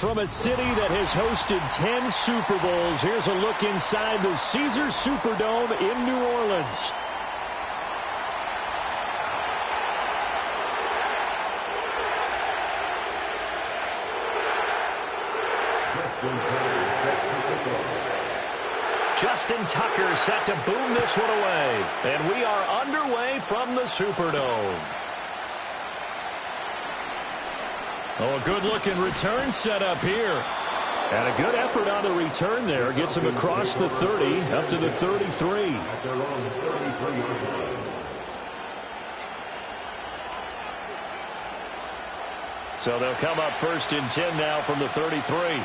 From a city that has hosted 10 Super Bowls, here's a look inside the Caesars Superdome in New Orleans. Justin Tucker set to boom this one away. And we are underway from the Superdome. Oh, a good-looking return set up here. And a good effort on the return there. Gets him across the 30, up to the 33. So they'll come up 1st and 10 now from the 33.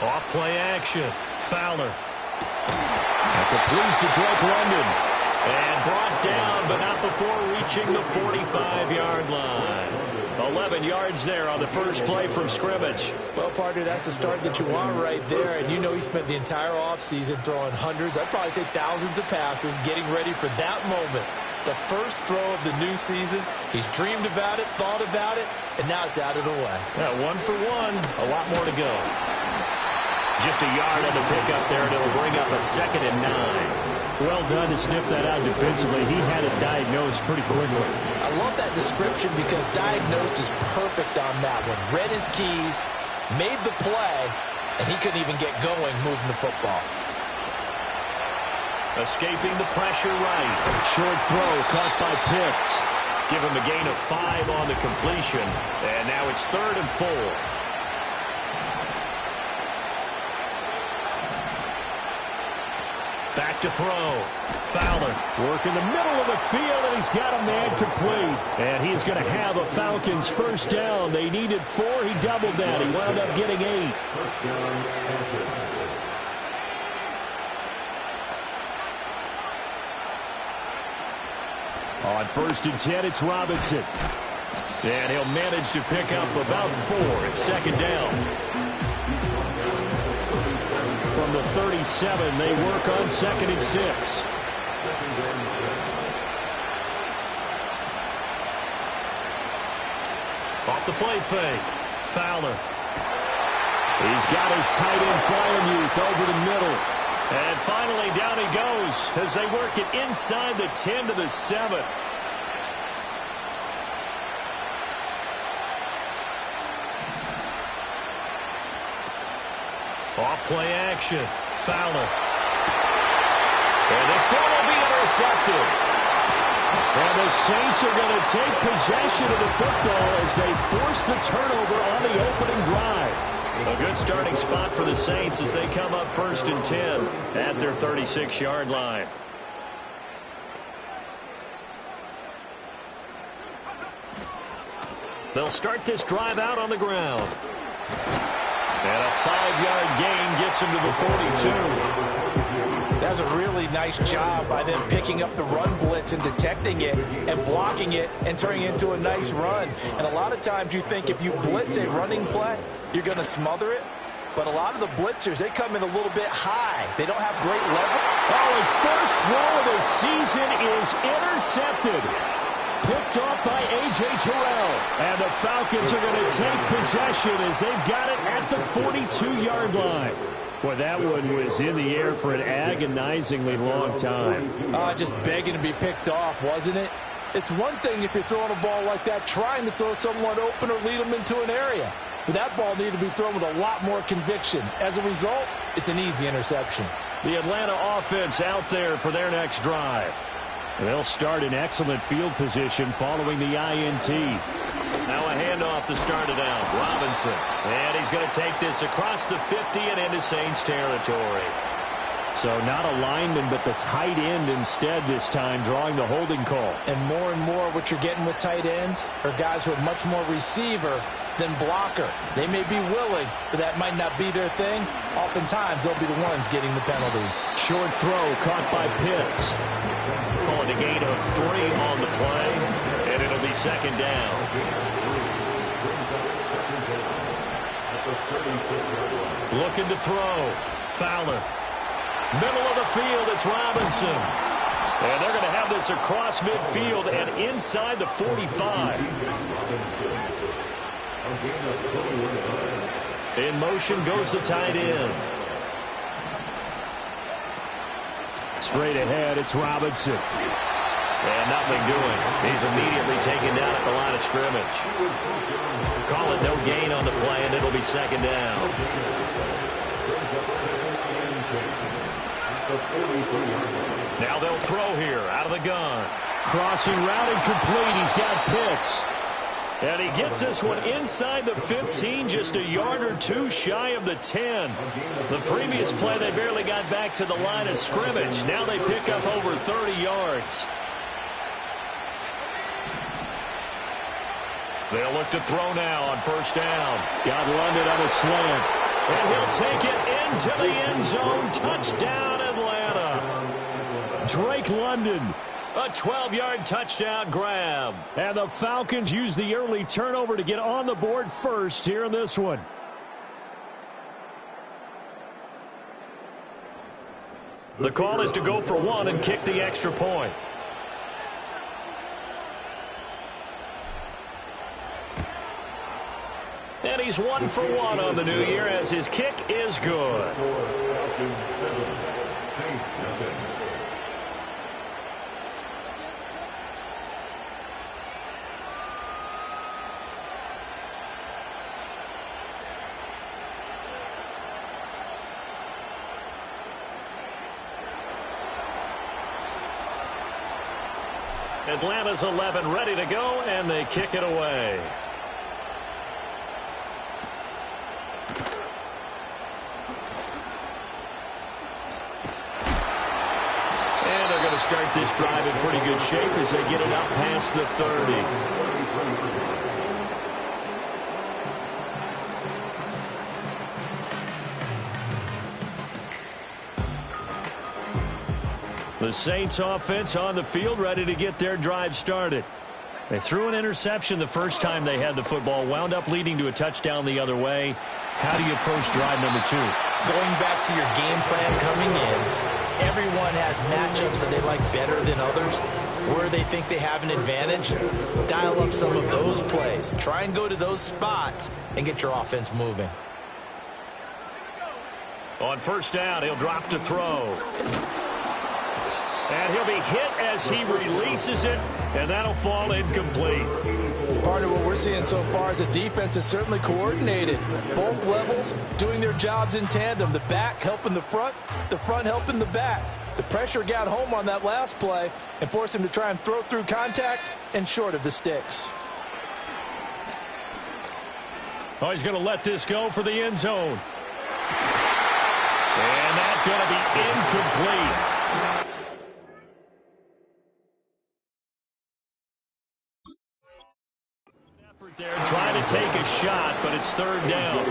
Off-play action. Fowler. And complete to Drake London. And brought down, but not before reaching the 45-yard line. 11 yards there on the first play from scrimmage. Well, partner, that's the start that you want right there. And you know he spent the entire offseason throwing hundreds, I'd probably say thousands of passes, getting ready for that moment. The first throw of the new season. He's dreamed about it, thought about it, and now it's out of the way. Yeah, 1 for 1. A lot more to go. Just a yard on the pickup there, and it'll bring up a 2nd and 9. Well done to sniff that out defensively. He had it diagnosed pretty quickly. I love that description because diagnosed is perfect on that one. Read his keys, made the play, and he couldn't even get going moving the football. Escaping the pressure right. Short throw caught by Pitts. Give him a gain of 5 on the completion. And now it's 3rd and 4. Back to throw. Fowler working the middle of the field, and he's got a man complete. And he's going to have a Falcons first down. They needed 4. He doubled that. He wound up getting 8. On 1st and 10, it's Robinson. And he'll manage to pick up about 4. It's 2nd down. From the 37, they work on 2nd and 6. Off the play fake. Fowler. He's got his tight end flying youth over the middle. And finally, down he goes as they work it inside the 10 to the 7. Off-play action. Fowler. And this time will be intercepted. And the Saints are going to take possession of the football as they force the turnover on the opening drive. A good starting spot for the Saints as they come up 1st and 10 at their 36-yard line. They'll start this drive out on the ground. And a 5-yard gain gets him to the 42. That's a really nice job by them picking up the run blitz and detecting it and blocking it and turning it into a nice run. And a lot of times you think if you blitz a running play, you're going to smother it. But a lot of the blitzers, they come in a little bit high. They don't have great leverage. Oh, his first throw of the season is intercepted. Picked off by A.J. Terrell. And the Falcons are going to take possession as they've got it at the 42-yard line. Boy, that one was in the air for an agonizingly long time. Just begging to be picked off, wasn't it? It's one thing if you're throwing a ball like that, trying to throw someone open or lead them into an area. But that ball needed to be thrown with a lot more conviction. As a result, it's an easy interception. The Atlanta offense out there for their next drive. They'll start in excellent field position following the INT. Now a handoff to start it out. Robinson. And he's going to take this across the 50 and into Saints territory. So not a lineman, but the tight end instead this time, drawing the holding call. And more what you're getting with tight ends are guys who are much more receiver than blocker. They may be willing, but that might not be their thing. Oftentimes, they'll be the ones getting the penalties. Short throw caught by Pitts. Calling a gain of 3 on the play, and it'll be 2nd down. Looking to throw. Fowler. Middle of the field, it's Robinson. And they're going to have this across midfield and inside the 45. In motion goes the tight end. Straight ahead, it's Robinson. And nothing doing. He's immediately taken down at the line of scrimmage. Call it no gain on the play, and it'll be second down. Now they'll throw here out of the gun. Crossing route incomplete. He's got Pitts. And he gets this one inside the 15, just a yard or two shy of the 10. The previous play, they barely got back to the line of scrimmage. Now they pick up over 30 yards. They'll look to throw now on first down. Got London on a slant. And he'll take it into the end zone. Touchdown, Atlanta. Drake London. A 12-yard touchdown grab. And the Falcons use the early turnover to get on the board first here in this one. The call is to go for one and kick the extra point. And he's 1 for 1 on the new year as his kick is good. Atlanta's 11 ready to go, and they kick it away. And they're going to start this drive in pretty good shape as they get it up past the 30. The Saints offense on the field, ready to get their drive started. They threw an interception the first time they had the football, wound up leading to a touchdown the other way. How do you approach drive number 2? Going back to your game plan coming in, everyone has matchups that they like better than others. Where they think they have an advantage, dial up some of those plays. Try and go to those spots and get your offense moving. On first down, he'll drop to throw. And he'll be hit as he releases it, and that'll fall incomplete. Part of what we're seeing so far is the defense is certainly coordinated. Both levels doing their jobs in tandem. The back helping the front helping the back. The pressure got home on that last play and forced him to try and throw through contact and short of the sticks. Oh, he's going to let this go for the end zone. And that's going to be incomplete. They're trying to take a shot, but it's third down.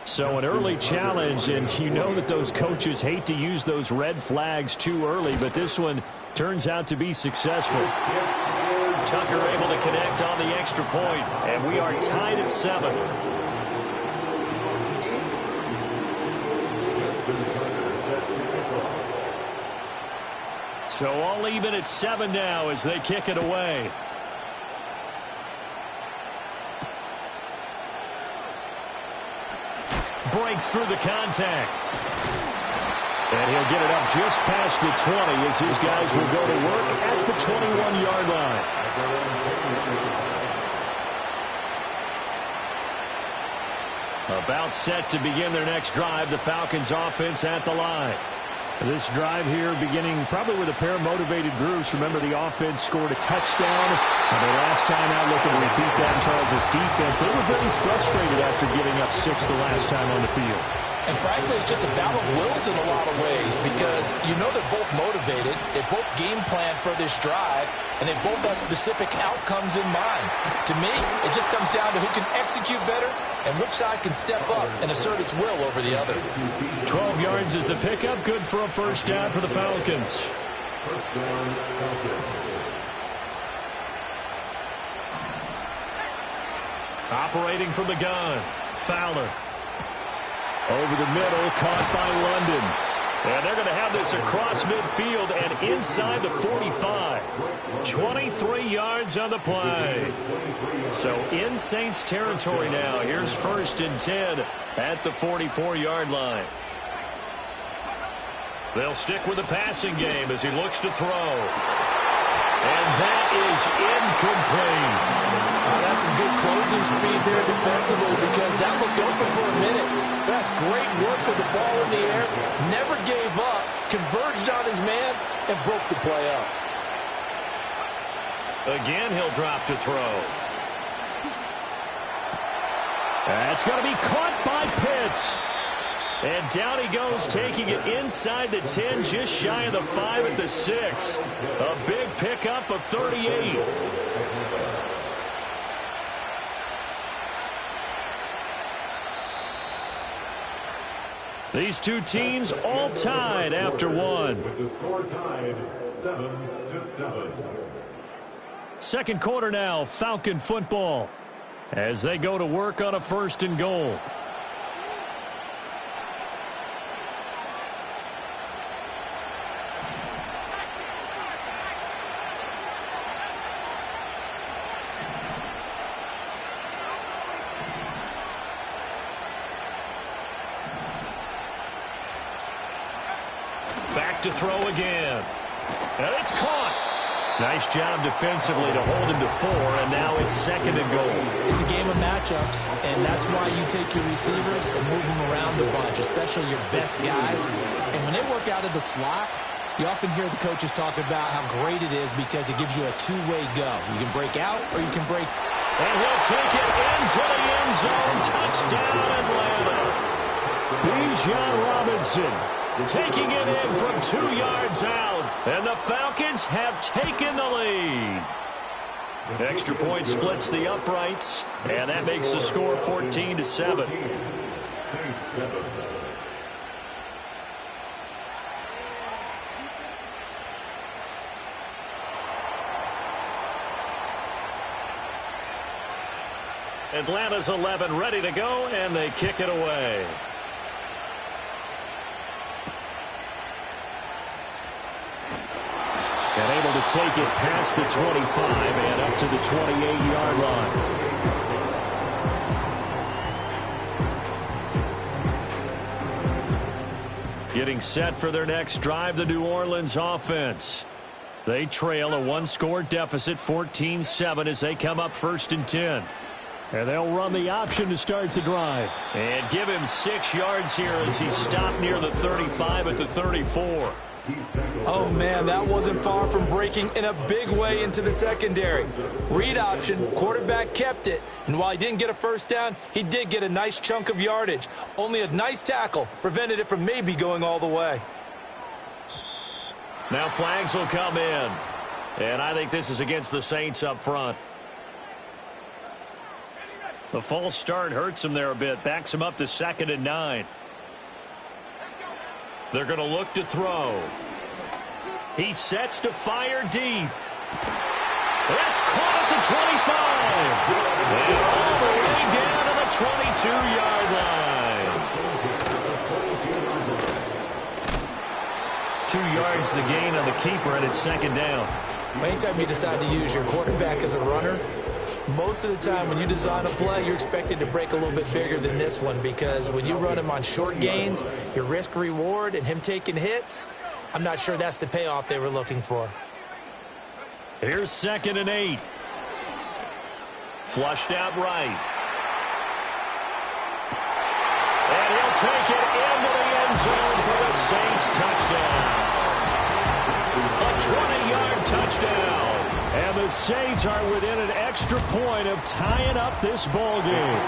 So an early challenge, and you know that those coaches hate to use those red flags too early, but this one turns out to be successful. Tucker able to connect on the extra point, and we are tied at 7. So all even at 7 now as they kick it away. Breaks through the contact. And he'll get it up just past the 20 as his guys will go to work at the 21-yard line. About set to begin their next drive, the Falcons offense at the line. This drive here beginning probably with a pair of motivated groups. Remember, the offense scored a touchdown. And the last time out looking to repeat that in Charles' defense, they were very frustrated after giving up 6 the last time on the field. And frankly, it's just a battle of wills in a lot of ways because you know they're both motivated. They both game plan for this drive, and they both have specific outcomes in mind. To me, it just comes down to who can execute better and which side can step up and assert its will over the other. 12 yards is the pickup. Good for a first down for the Falcons. Operating from the gun. Fowler. Over the middle, caught by London. And they're going to have this across midfield and inside the 45. 23 yards on the play. So in Saints territory now. Here's 1st and 10 at the 44-yard line. They'll stick with the passing game as he looks to throw. And that is incomplete. That's some good closing speed there defensively because that looked open for a minute. That's great work with the ball in the air. Never gave up, converged on his man, and broke the play up. Again, he'll drop to throw. That's going to be caught by Pitts. And down he goes, taking it inside the 10, just shy of the 5 at the 6. A big pickup of 38. These two teams all tied after one. With the score tied 7-7. Second quarter now, Falcon football, as they go to work on a 1st and goal. Back to throw again. And it's caught. Nice job defensively to hold him to 4, and now it's 2nd and goal. It's a game of matchups, and that's why you take your receivers and move them around a bunch, especially your best guys. And when they work out of the slot, you often hear the coaches talk about how great it is because it gives you a two-way go. You can break out or you can break. And he'll take it into the end zone. Touchdown, Atlanta. Bijan Robinson taking it in from 2 yards out. And the Falcons have taken the lead. Extra point splits the uprights. And that makes the score 14-7. Atlanta's 11 ready to go, and they kick it away. And able to take it past the 25 and up to the 28-yard line. Getting set for their next drive, the New Orleans offense. They trail a one-score deficit, 14-7, as they come up 1st and 10. And they'll run the option to start the drive. And give him 6 yards here as he stopped near the 35 at the 34. Oh, man, that wasn't far from breaking in a big way into the secondary. Read option, quarterback kept it. And while he didn't get a first down, he did get a nice chunk of yardage. Only a nice tackle prevented it from maybe going all the way. Now flags will come in. And I think this is against the Saints up front. The false start hurts him there a bit. Backs him up to 2nd and 9. They're going to look to throw. He sets to fire deep. That's caught at the 25. And all the way down to the 22-yard line. 2 yards the gain on the keeper, and it's 2nd down. Anytime you decide to use your quarterback as a runner, most of the time when you design a play, you're expected to break a little bit bigger than this one because when you run him on short gains, your risk-reward and him taking hits, I'm not sure that's the payoff they were looking for. Here's 2nd and 8. Flushed out right. And he'll take it into the end zone for the Saints touchdown. A 20-yard touchdown. And the Saints are within an extra point of tying up this ball game.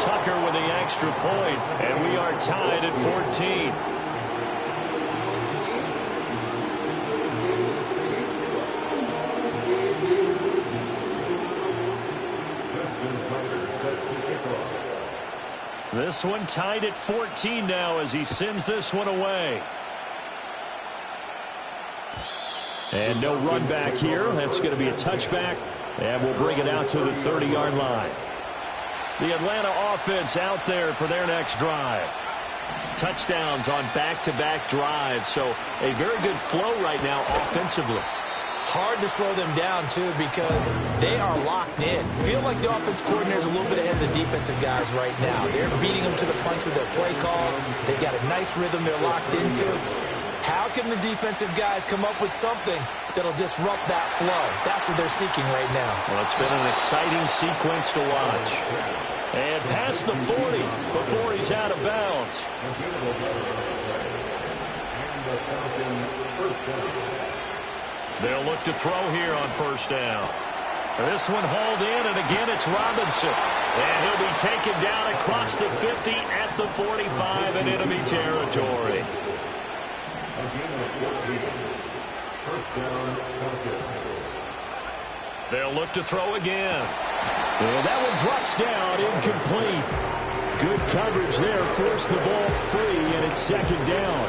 Tucker with the extra point, and we are tied at 14. This one tied at 14 now as he sends this one away. And no run back here. That's going to be a touchback. And we'll bring it out to the 30-yard line. The Atlanta offense out there for their next drive. Touchdowns on back-to-back drives, so a very good flow right now offensively. Hard to slow them down, too, because they are locked in. Feel like the offense coordinator is a little bit ahead of the defensive guys right now. They're beating them to the punch with their play calls. They've got a nice rhythm they're locked into. How can the defensive guys come up with something that'll disrupt that flow? That's what they're seeking right now. Well, it's been an exciting sequence to watch. And past the 40 before he's out of bounds. They'll look to throw here on first down. This one hauled in, and again it's Robinson. And he'll be taken down across the 50 at the 45 in enemy territory. They'll look to throw again. And that one drops down, incomplete. Good coverage there, forced the ball free, and it's second down.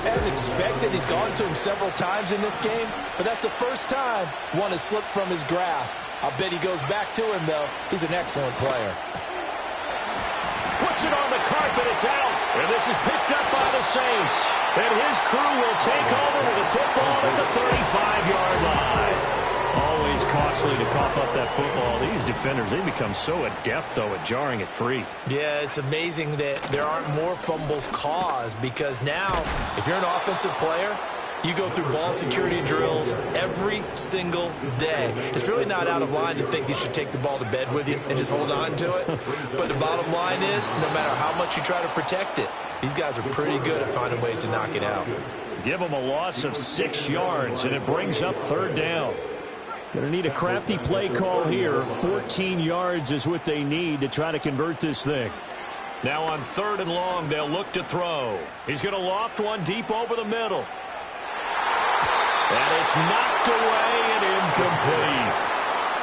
As expected, he's gone to him several times in this game, but that's the first time one has slipped from his grasp. I'll bet he goes back to him, though. He's an excellent player. Puts it on the carpet, it's out. And this is picked up by the Saints. And his crew will take over with the football at the 35-yard line. Always costly to cough up that football. These defenders, they become so adept, though, at jarring it free. Yeah, it's amazing that there aren't more fumbles caused, because now, if you're an offensive player, you go through ball security drills every single day. It's really not out of line to think you should take the ball to bed with you and just hold on to it. But the bottom line is, no matter how much you try to protect it, these guys are pretty good at finding ways to knock it out. Give them a loss of 6 yards, and it brings up third down. Going to need a crafty play call here. 14 yards is what they need to try to convert this thing. Now on third and long, they'll look to throw. He's going to loft one deep over the middle. And it's knocked away and incomplete.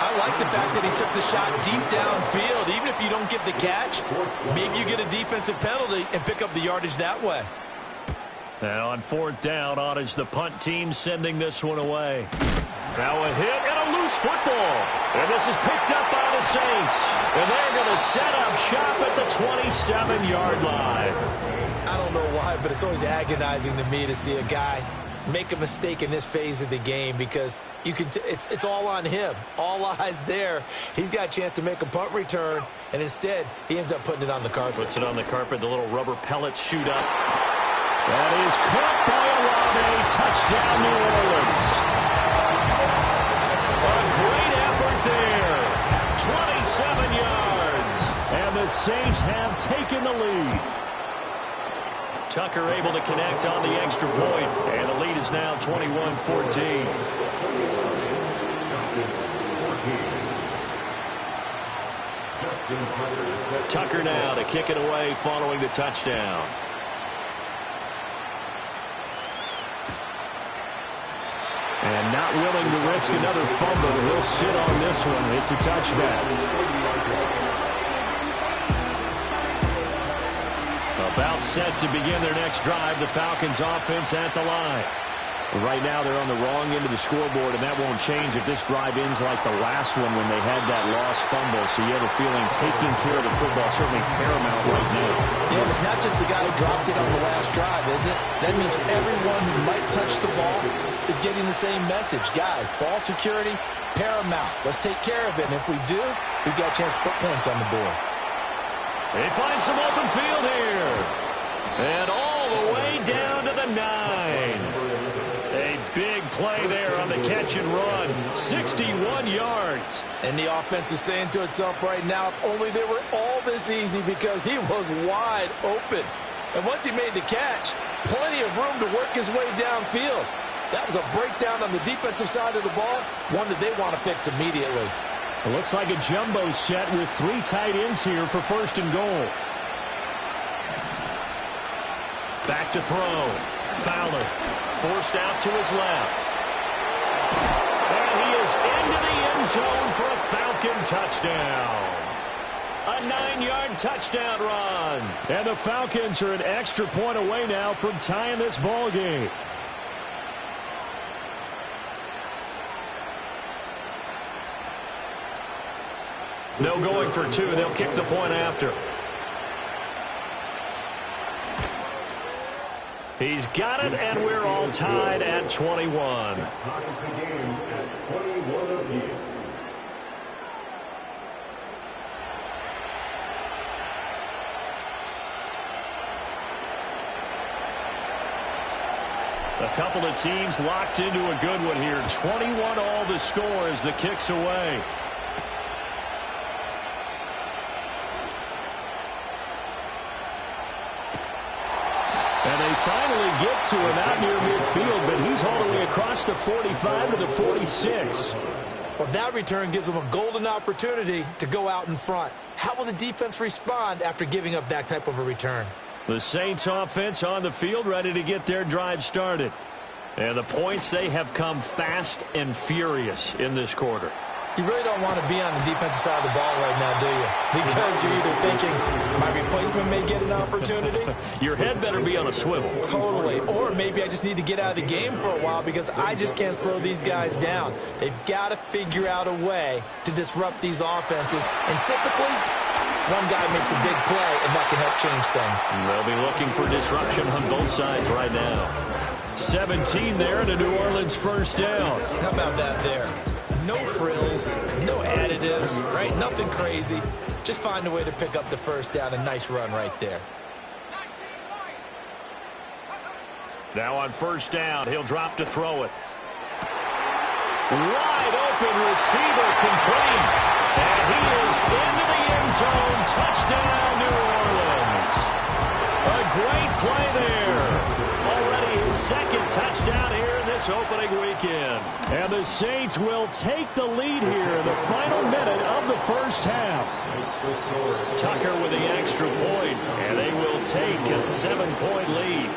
I like the fact that he took the shot deep downfield. Even if you don't get the catch, maybe you get a defensive penalty and pick up the yardage that way. Now on fourth down, on is the punt team sending this one away. Now a hit and a loose football. And this is picked up by the Saints. And they're going to set up shop at the 27-yard line. I don't know why, but it's always agonizing to me to see a guy make a mistake in this phase of the game, because you can it's all on him. All eyes there. He's got a chance to make a punt return, and instead he ends up putting it on the carpet. Puts it on the carpet. The little rubber pellets shoot up. That is caught by Olave. Touchdown, New Orleans. A great effort there. 27 yards. And the Saints have taken the lead. Tucker able to connect on the extra point. And the lead is now 21-14. Tucker now to kick it away following the touchdown. And not willing to risk another fumble. He'll sit on this one. It's a touchback. About set to begin their next drive. The Falcons offense at the line. Right now they're on the wrong end of the scoreboard, and that won't change if this drive ends like the last one when they had that lost fumble. So you have a feeling taking care of the football is certainly paramount right now. Yeah, it's not just the guy who dropped it on the last drive, is it? That means everyone who might touch the ball is getting the same message. Guys, ball security, paramount. Let's take care of it, and if we do, we've got a chance to put points on the board. They find some open field here. And all the way down to the 9. A big play there on the catch and run. 61 yards. And the offense is saying to itself right now, if only they were all this easy, because he was wide open. And once he made the catch, plenty of room to work his way downfield. That was a breakdown on the defensive side of the ball, one that they want to fix immediately. It looks like a jumbo set with 3 tight ends here for first and goal. Back to throw. Fowler forced out to his left. And he is into the end zone for a Falcon touchdown. A 9-yard touchdown run. And the Falcons are an extra point away now from tying this ball game. No going for two. They'll kick the point after. He's got it, and we're all tied at 21. Ties the game at 21 apiece. A couple of teams locked into a good one here. 21 all the score as the kick's away. And they finally get to him out near midfield, but he's all the way across the 45 to the 46. Well, that return gives them a golden opportunity to go out in front. How will the defense respond after giving up that type of a return? The Saints offense on the field, ready to get their drive started. And the points, they have come fast and furious in this quarter. You really don't want to be on the defensive side of the ball right now, do you? Because you're either thinking, my replacement may get an opportunity. Your head better be on a swivel. Totally. Or maybe I just need to get out of the game for a while because I just can't slow these guys down. They've got to figure out a way to disrupt these offenses. And typically, one guy makes a big play, and that can help change things. They'll be looking for disruption on both sides right now. 17 there and a New Orleans first down. How about that there? No frills, no additives, right? Nothing crazy. Just find a way to pick up the first down. A nice run right there. Now on first down, he'll drop to throw it. Wide open receiver complete. And he is into the end zone. Touchdown, New Orleans. A great play there. Already his second touchdown here in this opening weekend. And the Saints will take the lead here in the final minute of the first half. Tucker with the extra point, and they will take a 7-point lead.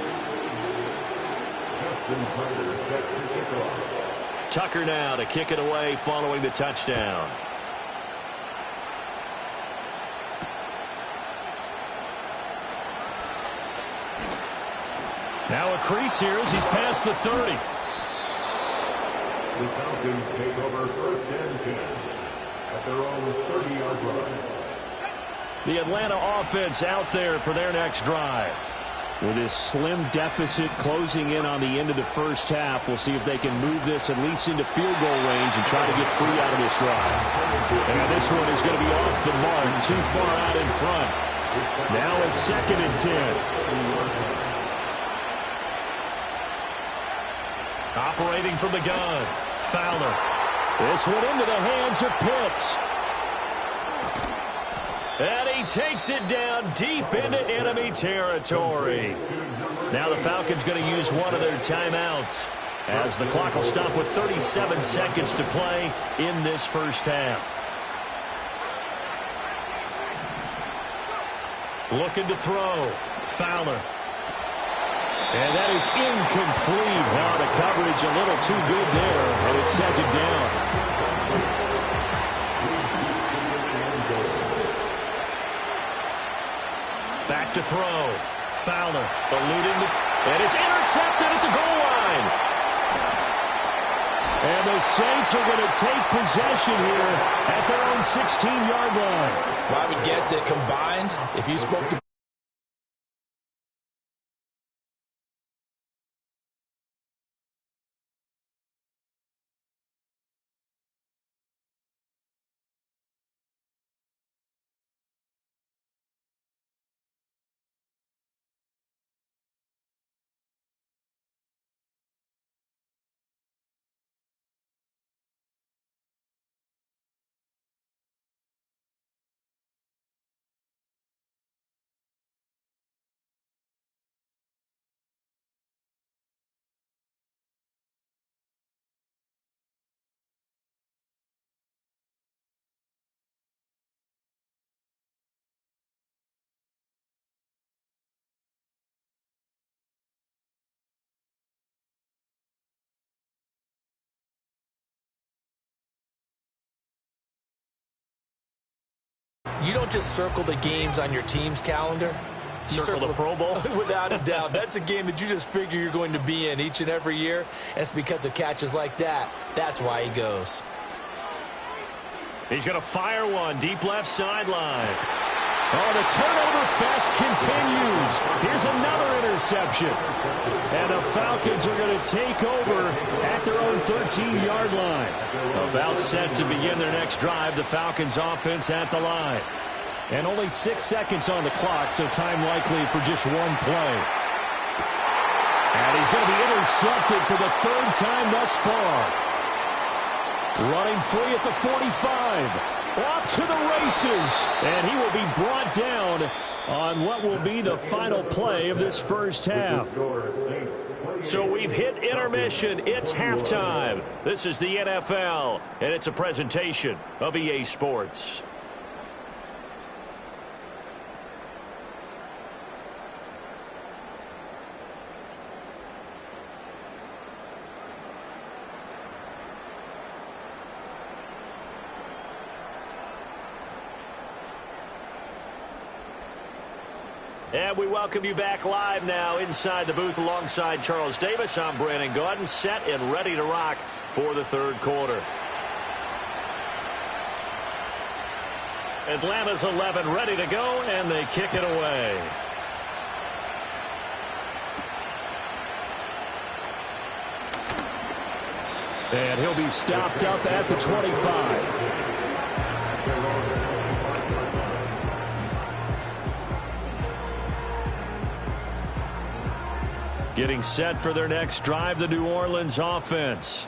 Tucker now to kick it away following the touchdown. Now a crease here as he's past the 30. The Falcons take over first and 10 at their own 30-yard line. The Atlanta offense out there for their next drive. With this slim deficit closing in on the end of the first half, we'll see if they can move this at least into field goal range and try to get 3 out of this drive. And this one is going to be off the mark, too far out in front. Now it's 2nd and 10. Operating from the gun, Fowler. This one into the hands of Pitts. And he takes it down deep into enemy territory. Now the Falcons going to use one of their timeouts as the clock will stop with 37 seconds to play in this first half. Looking to throw, Fowler. And that is incomplete. Now the coverage a little too good there, and it's 2nd down. Back to throw. Fowler eluding the... And it's intercepted at the goal line. And the Saints are going to take possession here at their own 16-yard line. Well, I would guess that combined, if you spoke to... You don't just circle the games on your team's calendar. You circle the Pro Bowl? Without a doubt. That's a game that you just figure you're going to be in each and every year. And it's because of catches like that. That's why he goes. He's going to fire one deep left sideline. Oh, the turnover fest continues. Here's another interception. And the Falcons are going to take over at their own 13-yard line. About set to begin their next drive, the Falcons offense at the line. And only 6 seconds on the clock, so time likely for just one play. And he's going to be intercepted for the third time thus far. Running free at the 45. Off to the races. And he will be brought down on what will be the final play of this first half. So we've hit intermission. It's halftime. This is the NFL, and it's a presentation of EA Sports. And we welcome you back live now inside the booth alongside Charles Davis. I'm Brandon Gaudin, set and ready to rock for the third quarter. Atlanta's 11 ready to go, and they kick it away. And he'll be stopped up at the 25. Getting set for their next drive, the New Orleans offense.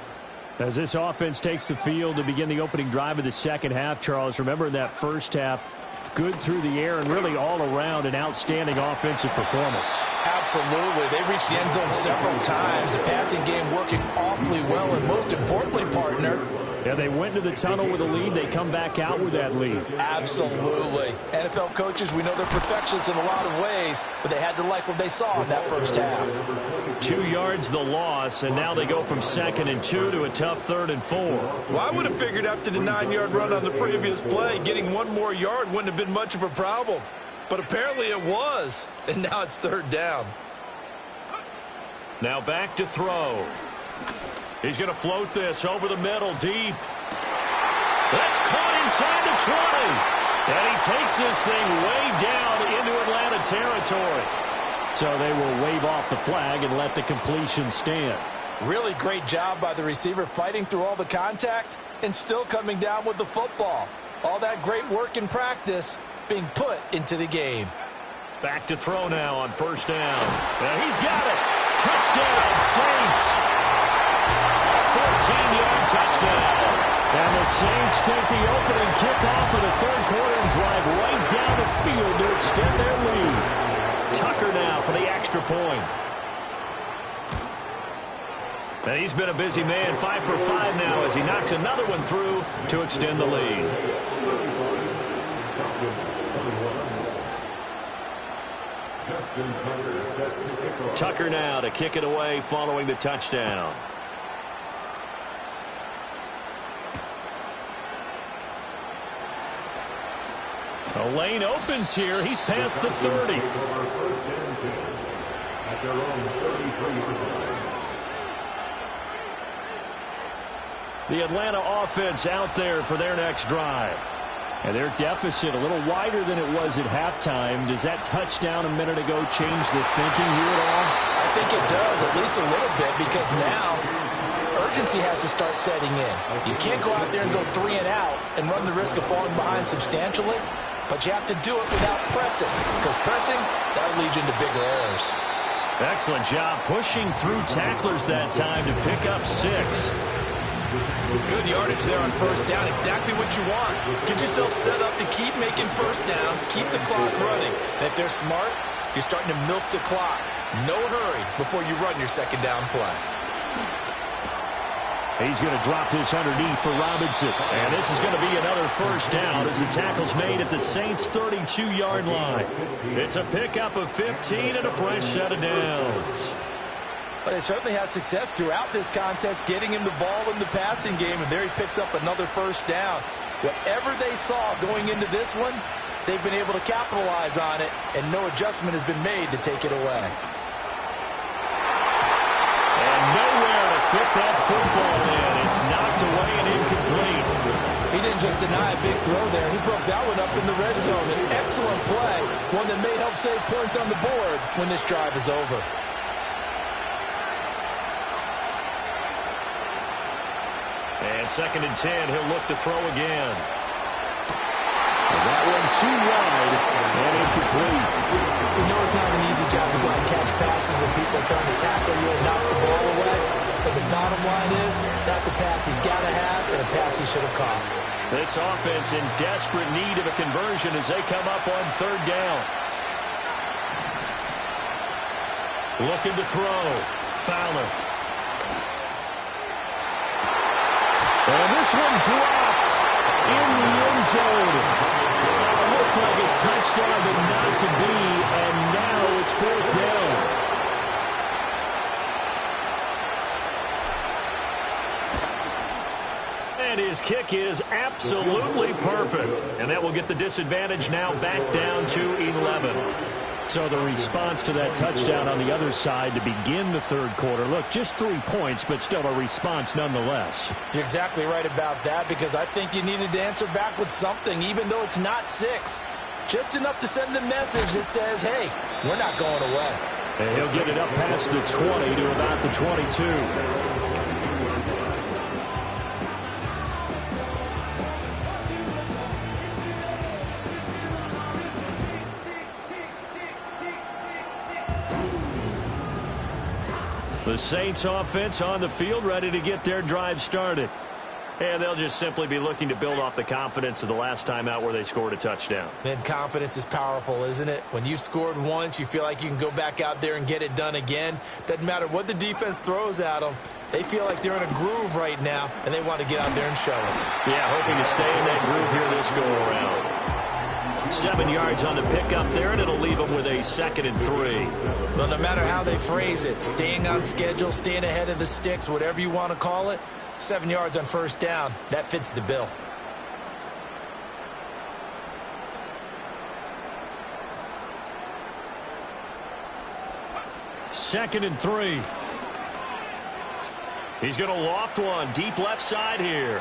As this offense takes the field to begin the opening drive of the second half, Charles, remember in that first half, good through the air and really all around an outstanding offensive performance. Absolutely. They reached the end zone several times. The passing game working awfully well, and most importantly, partner, yeah, they went into the tunnel with a lead. They come back out with that lead. Absolutely. NFL coaches, we know they're perfectionists in a lot of ways, but they had to like what they saw in that first half. 2 yards the loss, and now they go from 2nd and 2 to a tough 3rd and 4. Well, I would have figured after the 9-yard run on the previous play, getting one more yard wouldn't have been much of a problem. But apparently it was, and now it's 3rd down. Now back to throw. He's going to float this over the middle deep. That's caught inside the 20. And he takes this thing way down into Atlanta territory. So they will wave off the flag and let the completion stand. Really great job by the receiver fighting through all the contact and still coming down with the football. All that great work in practice being put into the game. Back to throw now on 1st down. And he's got it. Touchdown, Saints. 14-yard touchdown. And the Saints take the opening kickoff of the third quarter and drive right down the field to extend their lead. Tucker now for the extra point. And he's been a busy man, 5 for 5 now as he knocks another one through to extend the lead. Tucker now to kick it away following the touchdown. The lane opens here. He's past the 30. The Atlanta offense out there for their next drive. And their deficit a little wider than it was at halftime. Does that touchdown a minute ago change the thinking here at all? I think it does, at least a little bit, because now urgency has to start setting in. You can't go out there and go 3 and out and run the risk of falling behind substantially, but you have to do it without pressing, because pressing, that'll lead you into bigger errors. Excellent job pushing through tacklers that time to pick up 6. Good yardage there on 1st down. Exactly what you want. Get yourself set up to keep making 1st downs, keep the clock running. And if they're smart, you're starting to milk the clock. No hurry before you run your 2nd down play. He's going to drop this underneath for Robinson. And this is going to be another 1st down as the tackle's made at the Saints' 32-yard line. It's a pickup of 15 and a fresh set of downs. But they certainly had success throughout this contest getting him the ball in the passing game, and there he picks up another 1st down. Whatever they saw going into this one, they've been able to capitalize on it, and no adjustment has been made to take it away. And nowhere to fit that football in. It's knocked away and incomplete. He didn't didn't just deny a big throw there. He broke that one up in the red zone. An excellent play, one that may help save points on the board when this drive is over. And 2nd and 10, he'll look to throw again. And that one too wide and incomplete. You know it's not an easy job to go out and catch passes when people are trying to tackle you and knock the ball away. But the bottom line is, that's a pass he's got to have and a pass he should have caught. This offense in desperate need of a conversion as they come up on 3rd down. Looking to throw. Fowler. And this one dropped in the end zone. It looked like a touchdown, but not to be, and now it's 4th down. And his kick is absolutely perfect. And that will get the disadvantage now back down to 11. So the response to that touchdown on the other side to begin the 3rd quarter. Look, just 3 points, but still a response nonetheless. You're exactly right about that, because I think you needed to answer back with something, even though it's not 6. Just enough to send the message that says, hey, we're not going away. And he'll get it up past the 20 to about the 22. The Saints offense on the field, ready to get their drive started. And they'll just simply be looking to build off the confidence of the last time out where they scored a touchdown. And confidence is powerful, isn't it? When you've scored once, you feel like you can go back out there and get it done again. Doesn't matter what the defense throws at them. They feel like they're in a groove right now, and they want to get out there and show it. Yeah, hoping to stay in that groove here this go-around. 7 yards on the pickup there, and it'll leave them with a 2nd and 3. Well, no matter how they phrase it, staying on schedule, staying ahead of the sticks, whatever you want to call it, 7 yards on 1st down, that fits the bill. Second and 3. He's going to loft one deep left side here.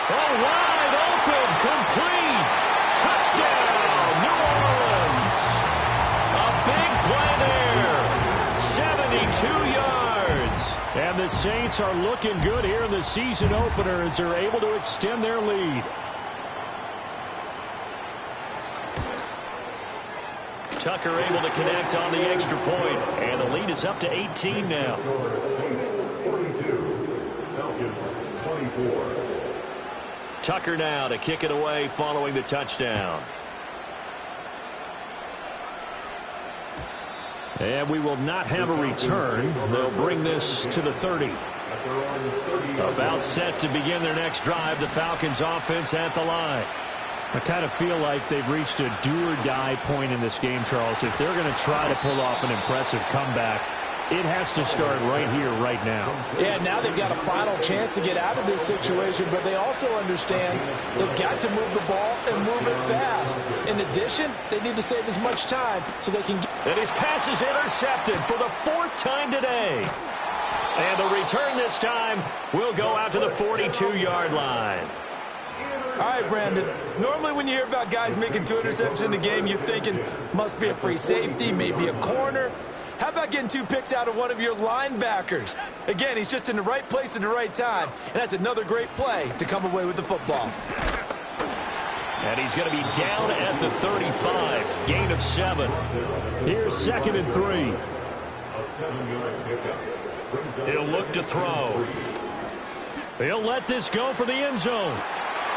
Oh, wide open, complete. Touchdown, New Orleans. A big play there. 72 yards. And the Saints are looking good here in the season opener as they're able to extend their lead. Tucker able to connect on the extra point, and the lead is up to 18 now. Tucker now to kick it away following the touchdown. And we will not have a return. They'll bring this to the 30. About set to begin their next drive, the Falcons offense at the line. I kind of feel like they've reached a do-or-die point in this game, Charles. If they're going to try to pull off an impressive comeback, it has to start right here, right now. Yeah, now they've got a final chance to get out of this situation, but they also understand they've got to move the ball and move it fast. In addition, they need to save as much time so they can get... And his pass is intercepted for the 4th time today. And the return this time will go out to the 42-yard line. All right, Brandon. Normally when you hear about guys making 2 interceptions in the game, you're thinking must be a free safety, maybe a corner. How about getting 2 picks out of one of your linebackers? Again, he's just in the right place at the right time, and that's another great play to come away with the football. And he's going to be down at the 35, gain of 7. Here's 2nd and 3. He'll look to throw. He'll let this go for the end zone.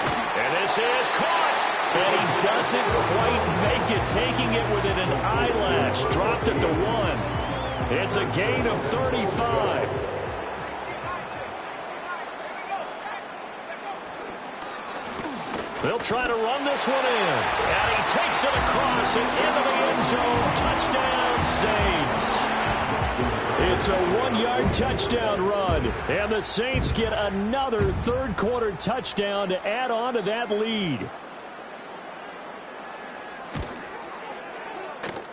And this is caught. And he doesn't quite make it, taking it within an eyelash. Dropped at the 1. It's a gain of 35. They'll try to run this one in. And he takes it across and into the end zone. Touchdown, Saints. It's a 1-yard touchdown run. And the Saints get another 3rd quarter touchdown to add on to that lead.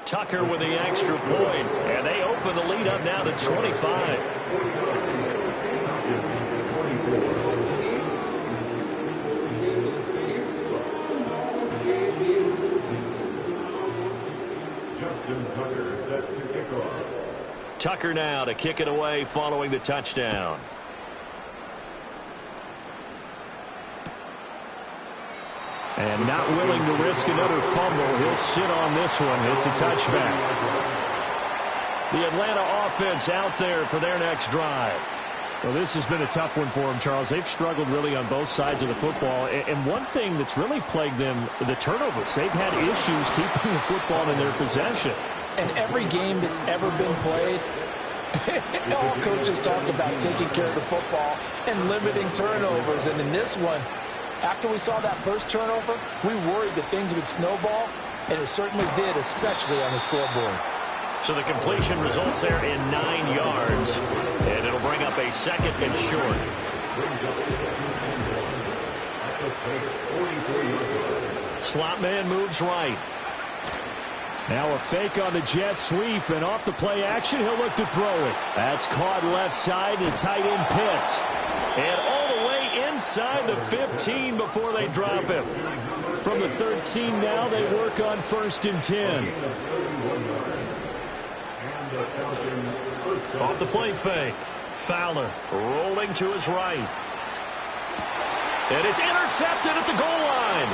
Tucker with the extra point, and they open the lead up now to 25. Justin Tucker set to kick off. Tucker now to kick it away following the touchdown. And not willing to risk another fumble. He'll sit on this one. It's a touchback. The Atlanta offense out there for their next drive. Well, this has been a tough one for them, Charles. They've struggled really on both sides of the football. And one thing that's really plagued them, the turnovers. They've had issues keeping the football in their possession. And every game that's ever been played, all coaches talk about taking care of the football and limiting turnovers. And in this one, after we saw that first turnover, we worried that things would snowball, and it certainly did, especially on the scoreboard. So the completion results there in 9 yards, and it'll bring up a second and short. Slot man moves right. Now a fake on the jet sweep, and off the play action, he'll look to throw it. That's caught left side to tight end Pitts. And all the way inside the 15 before they drop him. From the 13 now, they work on 1st and 10. Off the play fake. Fowler rolling to his right. And it's intercepted at the goal line.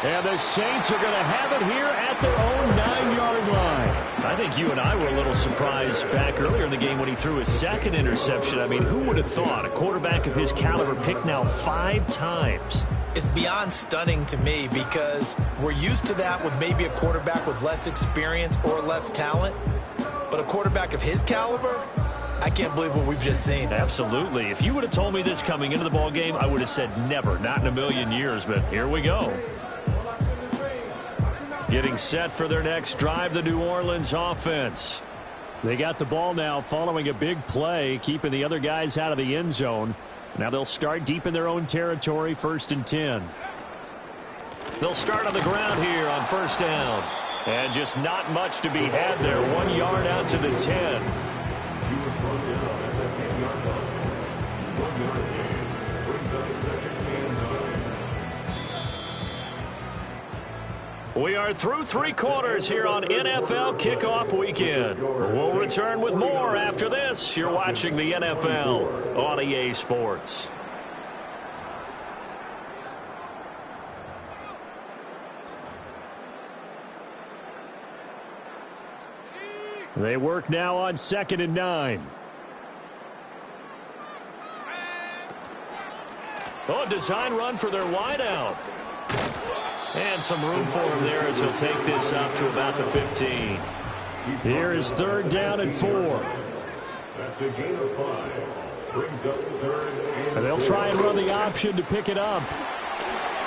And the Saints are going to have it here at their own 9-yard line. I think you and I were a little surprised back earlier in the game when he threw his second interception. I mean, who would have thought a quarterback of his caliber picked now 5 times? It's beyond stunning to me because we're used to that with maybe a quarterback with less experience or less talent. But a quarterback of his caliber, I can't believe what we've just seen. Absolutely. If you would have told me this coming into the ball game, I would have said never, not in a million years. But here we go. Getting set for their next drive, the New Orleans offense. They got the ball now following a big play, keeping the other guys out of the end zone. Now they'll start deep in their own territory, 1st and 10. They'll start on the ground here on 1st down. And just not much to be had there. 1 yard out to the 10. We are through 3 quarters here on NFL Kickoff Weekend. We'll return with more after this. You're watching the NFL on EA Sports. They work now on 2nd and 9. Oh, design run for their wideout. And some room for him there as he'll take this up to about the 15. Here is 3rd down and 4. That's a gain of 5. Brings up 3rd and they'll try and run the option to pick it up.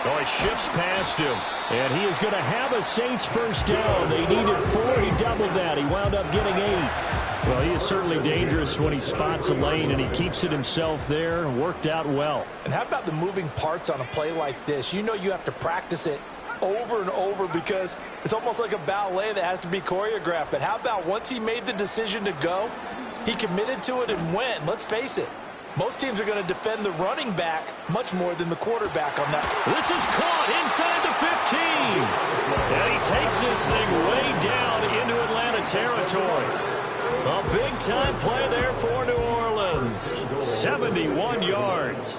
Oh, he shifts past him. And he is going to have a Saints 1st down. They needed 4. He doubled that. He wound up getting 8. Well, he is certainly dangerous when he spots a lane, and he keeps it himself there. Worked out well. And how about the moving parts on a play like this? You know you have to practice it over and over because it's almost like a ballet that has to be choreographed. But how about once he made the decision to go, he committed to it and went. Let's face it. Most teams are going to defend the running back much more than the quarterback on that. This is caught inside the 15. And he takes this thing way down into Atlanta territory. A big-time play there for New Orleans. 71 yards.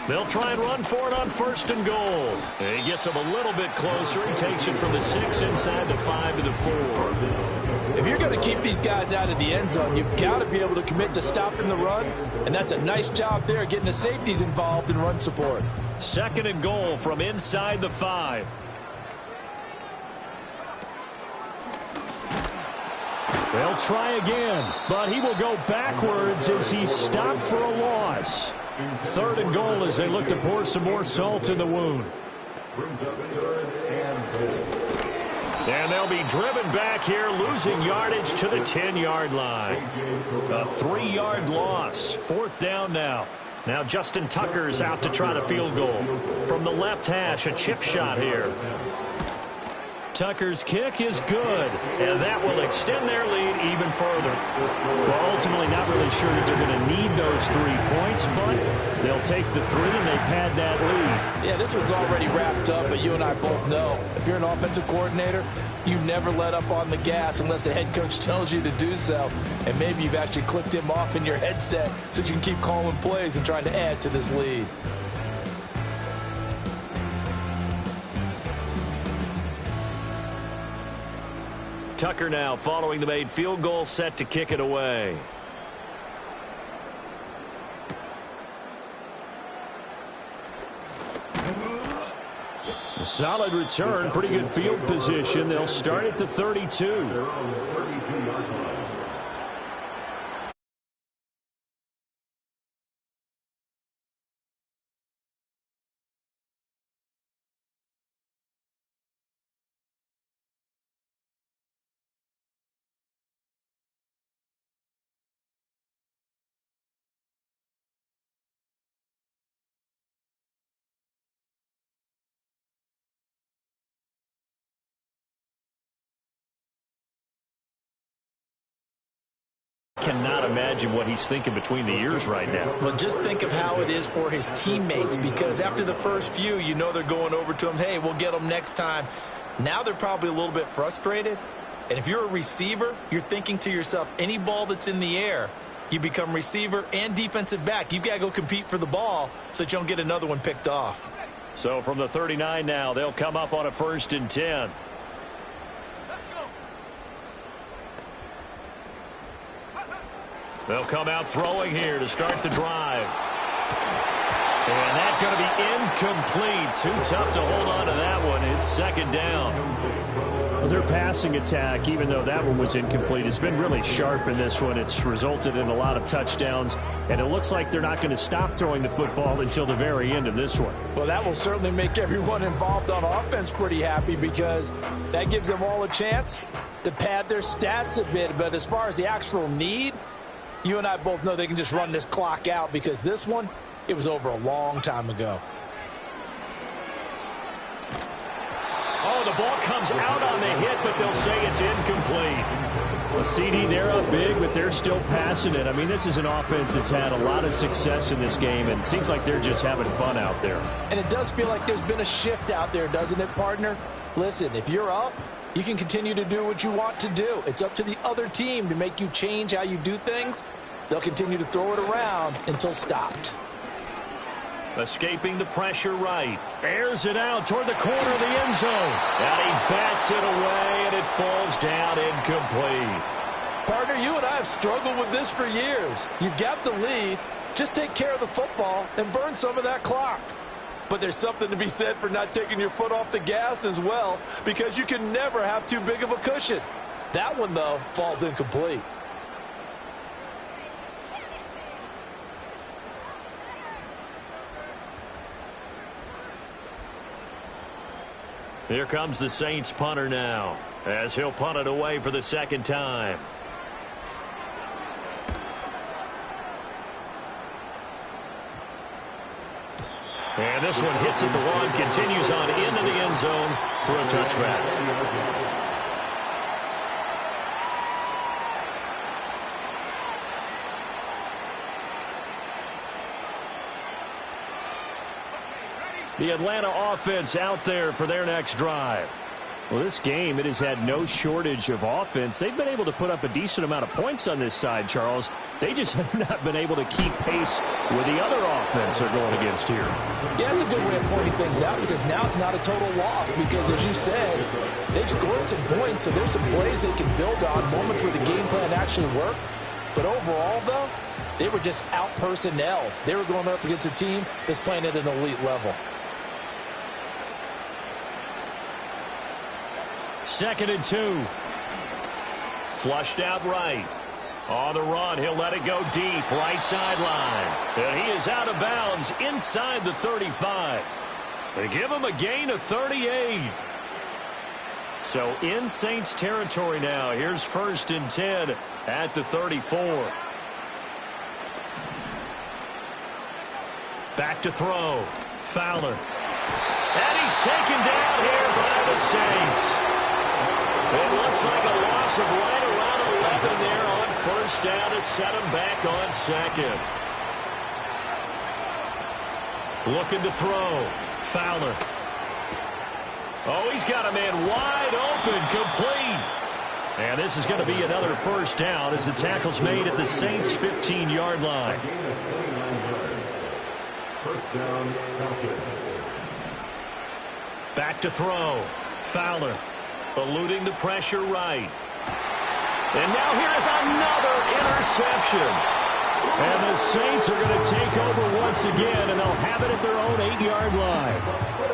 They'll try and run for it on 1st and goal. And he gets him a little bit closer. He takes it from the 6 inside the 5 to the 4. If you're going to keep these guys out of the end zone, you've got to be able to commit to stopping the run, and that's a nice job there getting the safeties involved in run support. 2nd and goal from inside the 5. They'll try again, but he will go backwards as he's stopped for a loss. 3rd and goal as they look to pour some more salt in the wound. And they'll be driven back here, losing yardage to the 10-yard line. A 3-yard loss. 4th down now. Now Justin Tucker's out to try the field goal. From the left hash, a chip shot here. Tucker's kick is good, and that will extend their lead even further. Well, ultimately not really sure that they're going to need those 3 points, but they'll take the 3 and they pad that lead. Yeah, this one's already wrapped up, but you and I both know if you're an offensive coordinator, you never let up on the gas unless the head coach tells you to do so. And maybe you've actually clicked him off in your headset so you can keep calling plays and trying to add to this lead. Tucker now following the made field goal, set to kick it away. A solid return, pretty good field position. They'll start at the 32. Cannot imagine what he's thinking between the ears right now. Well, just think of how it is for his teammates, because after the first few, you know they're going over to him, hey, we'll get them next time. Now they're probably a little bit frustrated. And if you're a receiver, you're thinking to yourself, any ball that's in the air, you become receiver and defensive back. You've got to go compete for the ball so that you don't get another one picked off. So from the 39 now, they'll come up on a 1st and 10. They'll come out throwing here to start the drive. And that's going to be incomplete. Too tough to hold on to that one. It's 2nd down. Well, their passing attack, even though that one was incomplete, has been really sharp in this one. It's resulted in a lot of touchdowns, and it looks like they're not going to stop throwing the football until the very end of this one. Well, that will certainly make everyone involved on offense pretty happy, because that gives them all a chance to pad their stats a bit. But as far as the actual need, you and I both know they can just run this clock out, because this one, it was over a long time ago. Oh, the ball comes out on the hit, but they'll say it's incomplete. The CD, they're up big, but they're still passing it. I mean, this is an offense that's had a lot of success in this game, and it seems like they're just having fun out there. And it does feel like there's been a shift out there, doesn't it, partner? Listen, if you're up, you can continue to do what you want to do. It's up to the other team to make you change how you do things. They'll continue to throw it around until stopped. Escaping the pressure right. Airs it out toward the corner of the end zone. And he bats it away, and it falls down incomplete. Partner, you and I have struggled with this for years. You've got the lead. Just take care of the football and burn some of that clock. But there's something to be said for not taking your foot off the gas as well, because you can never have too big of a cushion. That one, though, falls incomplete. Here comes the Saints punter now, as he'll punt it away for the 2nd time. And this one hits at the 1, continues on into the end zone for a touchback. The Atlanta offense out there for their next drive. Well, this game, it has had no shortage of offense. They've been able to put up a decent amount of points on this side, Charles. They just have not been able to keep pace with the other offense they're going against here. Yeah, it's a good way of pointing things out, because now it's not a total loss, because as you said, they've scored some points, so there's some plays they can build on, moments where the game plan actually worked. But overall, though, they were just out personnel. They were going up against a team that's playing at an elite level. 2nd and 2. Flushed out right. On the run, he'll let it go deep, right sideline. And he is out of bounds inside the 35. They give him a gain of 38. So in Saints territory now. Here's 1st and 10 at the 34. Back to throw. Fowler. And he's taken down here by the Saints. It looks like a loss of right around 11 there on first down to set him back on second. Looking to throw. Fowler. Oh, he's got a man wide open, complete. And this is going to be another first down as the tackle's made at the Saints' 15-yard line. First down, Falcons. Back to throw. Fowler eluding the pressure right. And now here is another interception. And the Saints are going to take over once again, and they'll have it at their own 8-yard line.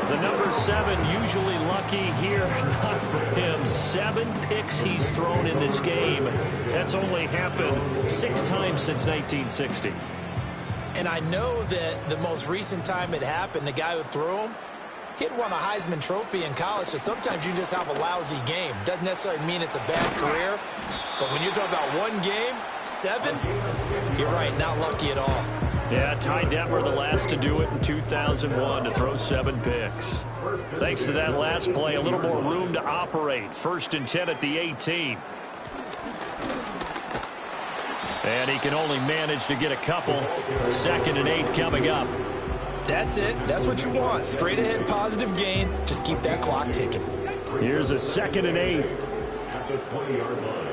The number 7 usually lucky here. Not for him. 7 picks he's thrown in this game. That's only happened 6 times since 1960. And I know that the most recent time it happened, the guy who threw him, he'd won a Heisman Trophy in college, so sometimes you just have a lousy game. Doesn't necessarily mean it's a bad career, but when you're talking about one game, 7, you're right, not lucky at all. Yeah, Ty Detmer, the last to do it in 2001, to throw 7 picks. Thanks to that last play, a little more room to operate. 1st and 10 at the 18. And he can only manage to get a couple. 2nd and 8 coming up. That's it. That's what you want. Straight ahead, positive gain. Just keep that clock ticking. Here's a 2nd and 8. At the 20-yard line.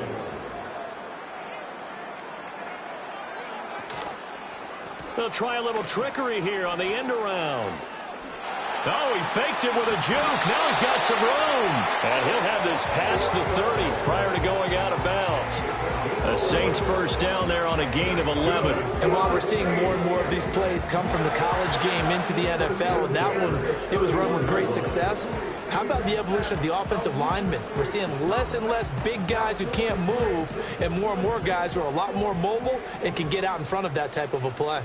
They'll try a little trickery here on the end around. Oh, he faked it with a juke. Now he's got some room. And he'll have this past the 30 prior to going out of bounds. The Saints first down there on a gain of 11. And while we're seeing more and more of these plays come from the college game into the NFL, and that one, it was run with great success, how about the evolution of the offensive linemen? We're seeing less and less big guys who can't move and more guys who are a lot more mobile and can get out in front of that type of a play.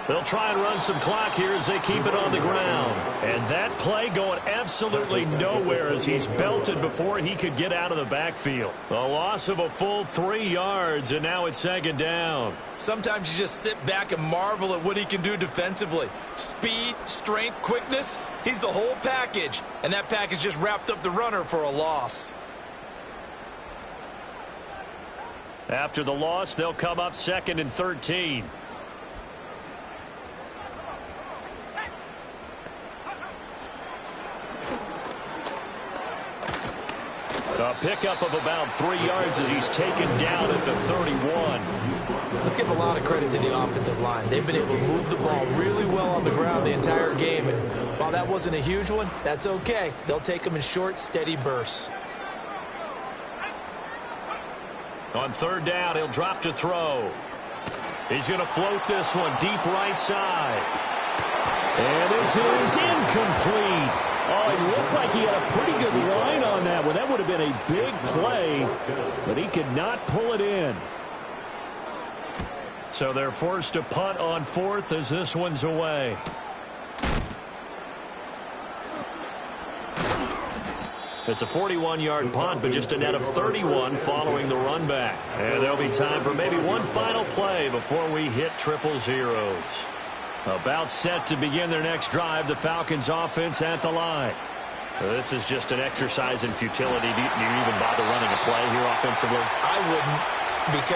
They'll try and run some clock here as they keep it on the ground. And that play going absolutely nowhere as he's belted before he could get out of the backfield. A loss of a full 3 yards, and now it's 2nd down. Sometimes you just sit back and marvel at what he can do defensively. Speed, strength, quickness, he's the whole package. And that package just wrapped up the runner for a loss. After the loss, they'll come up 2nd and 13. A pickup of about 3 yards as he's taken down at the 31. Let's give a lot of credit to the offensive line. They've been able to move the ball really well on the ground the entire game. And while that wasn't a huge one, that's okay. They'll take them in short, steady bursts. On 3rd down, he'll drop to throw. He's going to float this one deep right side. And this is incomplete. Oh, it looked like he had a pretty good line on that one. That would have been a big play, but he could not pull it in. So they're forced to punt on 4th as this one's away. It's a 41-yard punt, but just a net of 31 following the run back. And there'll be time for maybe one final play before we hit triple zeros. About set to begin their next drive, the Falcons offense at the line. This is just an exercise in futility. Do you even bother running a play here offensively? I wouldn't, because